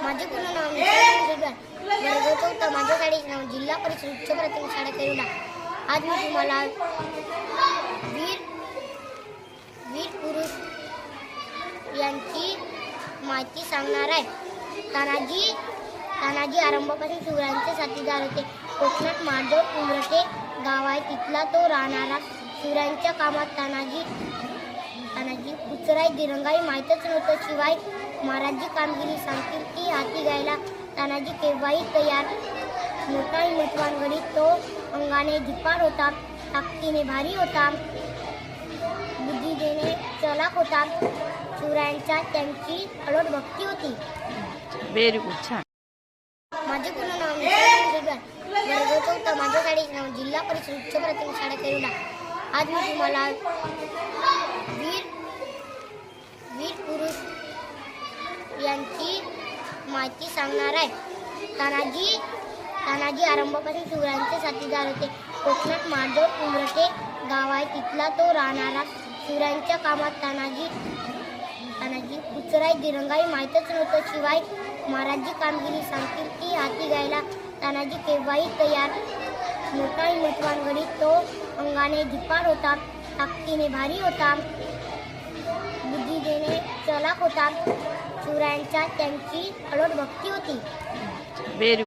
माझे पूर्ण नाव वर्ग 4 माझ्या शाळेचे नाव जिल्हा परिषद उच्च प्राथमिक शाळा करूला। आज मी तुम्हाला वीर पुरुष यांची माहिती सांगणार आहे। तानाजी आरंभापासून शिवरायांचे साथीदार होते। कोकणात माधव उमरटे गाव आहे, तिथला तो राहणारा। शिवरायांच्या कामात तानाजी कुचराई दिरंगाई माहीतच नव्हतं। शिवाय महाराजी कामगिरी सांगतील ती हाती घ्यायला तानाजी केव्हाही तयार। मोठा हिमतवान गणित तो, अंगाने धिप्पाड होता, ताकदीने भारी होता, बुद्धीने चलाक होता। शिवरायांच्या त्यांची अलोट भक्ती होती। व्हेरी गुड, छान। माझे पूर्ण नाव वर्ग 4 माझ्या शाळेचे नाव जिल्हा परिषद उच्च प्राथमिक शाळा करूला। आज मी तुम्हाला वीर पुरुष यांची माहिती सांगणार आहे। तानाजी आरंभापासून शिवरायांचे साथीदार होते। कोकणात माधव उमरटे गाव आहे, तिथला तो राहणारा। शिवरायांच्या कामात तानाजी कुचराई दिरंगाई माहीतच नव्हतं। शिवाय महाराजी कामगिरी सांगतील ती हाती घ्यायला तानाजी केव्हाही तयार। मोठा हिमतवान गणित तो, अंगाने धिप्पाड होता, ताकदीने भारी होता, बुद्धीने चलाक होता। शिवरायांच्या त्यांची अलोट भक्ती होती। व्हेरी